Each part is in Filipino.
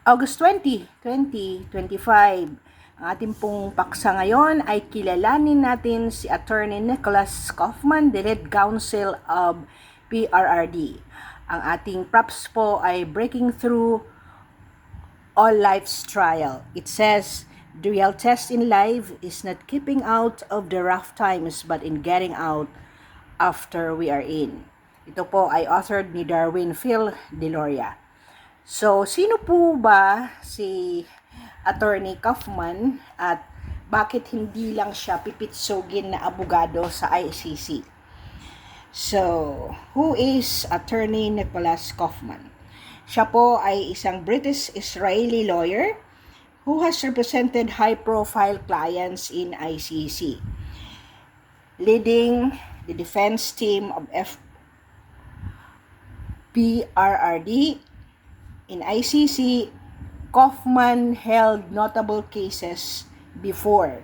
August 20, 2025. Ang ating pong paksa ngayon ay kilalanin natin si Attorney Nicholas Kaufman, the lead counsel of PRRD. Ang ating props po ay Breaking Through All Life's Trial. It says, the real test in life is not keeping out of the rough times but in getting out after we are in. Ito po ay authored ni Darwin Phil Deloria. So, sino po ba si Attorney Kaufman at bakit hindi lang siya pipitsugin na abogado sa ICC? So, who is Attorney Nicholas Kaufman? Siya po ay isang British-Israeli lawyer who has represented high-profile clients in ICC, leading the defense team of PRRD. In ICC, Kaufman held notable cases before.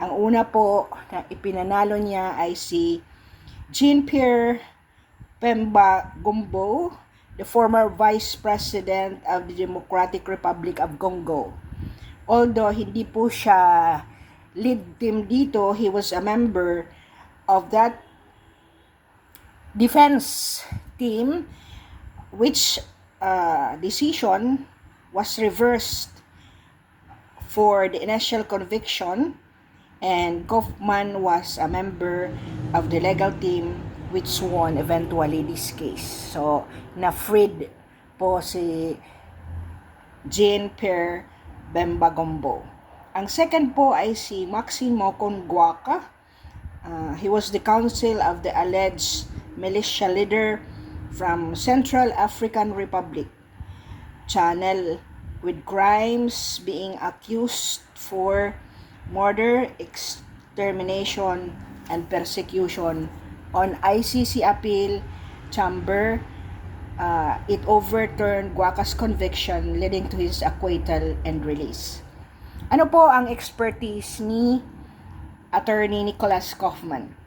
Ang una po na ipinanalo niya ay si Jean-Pierre Bemba Gombo, the former Vice President of the Democratic Republic of Congo. Although hindi po siya lead team dito, he was a member of that defense team which decision was reversed for the initial conviction, and Kaufman was a member of the legal team which won eventually this case. So, na-freed po si Jean-Pierre Bemba Gombo. Ang second po ay si Maximo Conguaca. He was the counsel of the alleged militia leader from Central African Republic, Channel, with crimes being accused for murder, extermination, and persecution. On ICC appeal chamber, it overturned Guaca's conviction, leading to his acquittal and release. Ano po ang expertise ni Attorney Nicholas Kaufman?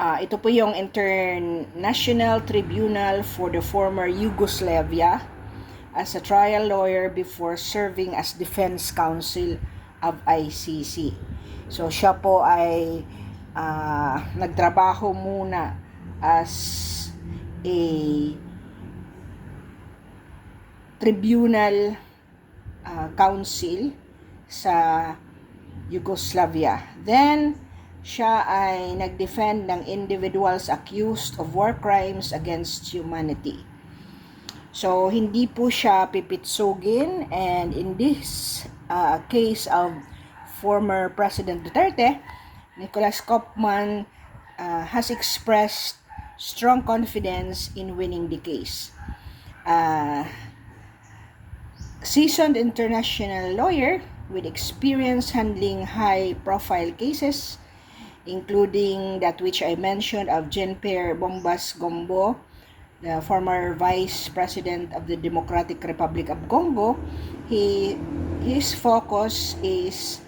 Ito po yung International Tribunal for the former Yugoslavia as a trial lawyer before serving as defense counsel of ICC. So siya po ay nagtrabaho muna as a tribunal counsel sa Yugoslavia. Then siya ay nag-defend ng individuals accused of war crimes against humanity. So, hindi po siya pipitsugin, and in this case of former President Duterte, Nicholas Kaufman has expressed strong confidence in winning the case. Seasoned international lawyer with experience handling high-profile cases, including that which I mentioned of Jean-Pierre Bombas Gombo, the former Vice President of the Democratic Republic of Congo. His focus is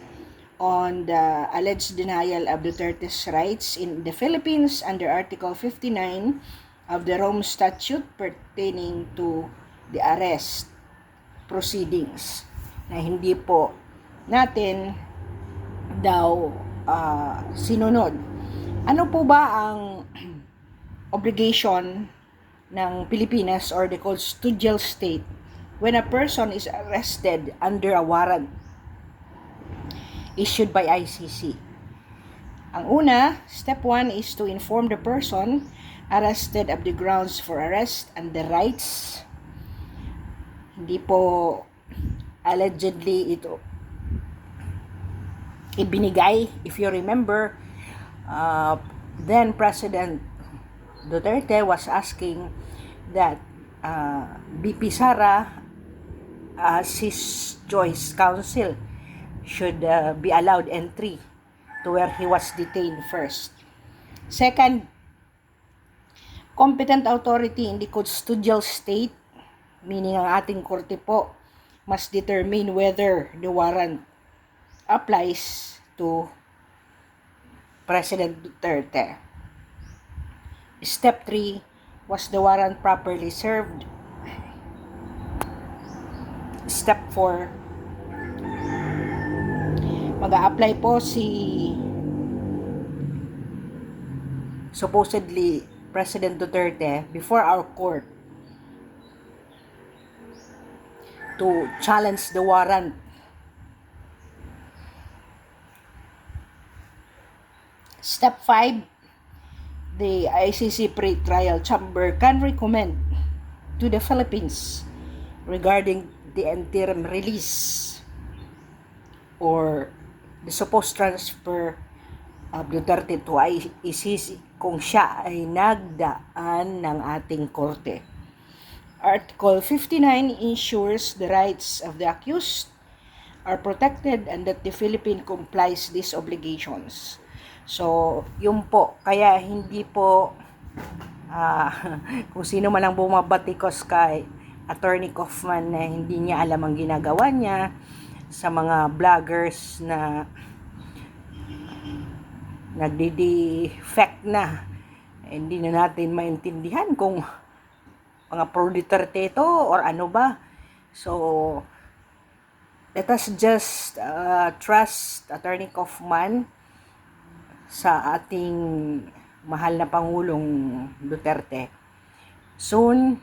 on the alleged denial of Duterte's rights in the Philippines under Article 59 of the Rome Statute pertaining to the arrest proceedings na hindi po natin daw sinunod. Ano po ba ang obligation ng Pilipinas or the custodial state when a person is arrested under a warrant issued by ICC? Ang una, step 1 is to inform the person arrested of the grounds for arrest and the rights. Hindi po allegedly ito ibinigay. If you remember, then President Duterte was asking that BP Sara as his choice counsel should be allowed entry to where he was detained first. Second, competent authority in the custodial state, meaning ang ating korte po, must determine whether the warrant applies to President Duterte. Step 3, was the warrant properly served? Step 4, mag-a-apply po si supposedly President Duterte before our court to challenge the warrant. Step 5, the ICC pre-trial chamber can recommend to the Philippines regarding the interim release or the supposed transfer of Duterte to ICC kung siya ay nagdaan ng ating korte. Article 59 ensures the rights of the accused are protected and that the Philippines complies these obligations. So, yun po. Kaya hindi po kung sino man ang bumabatikos kay Attorney Kaufman na hindi niya alam ang ginagawa niya, sa mga vloggers na nagdi-defect na, hindi na natin maintindihan kung mga pro-Duterte ito or ano ba. So, let us just trust Attorney Kaufman sa ating mahal na Pangulong Duterte. Soon,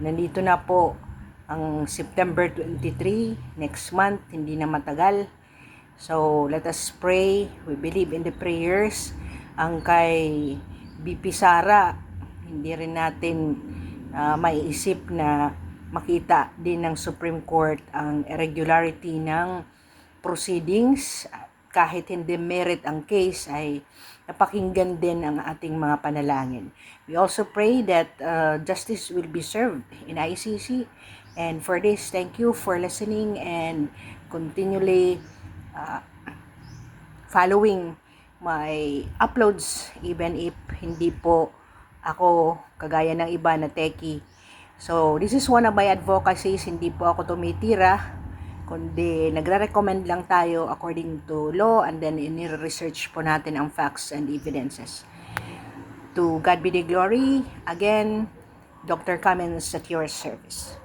nandito na po ang September 23, next month, hindi na matagal. So, let us pray. We believe in the prayers. Ang kay BP Sara, hindi rin natin maiisip na makita din ng Supreme Court ang irregularity ng proceedings. Kahit hindi merit ang case, ay napakinggan din ang ating mga panalangin. We also pray that justice will be served in ICC. And for this, thank you for listening and continually following my uploads, even if hindi po ako kagaya ng iba na techie. So, this is one of my advocacies. Hindi po ako tumitira, kundi nagre-recommend lang tayo according to law, and then in-research po natin ang facts and evidences. To God be the glory. Again, Dr. Cummins at your service.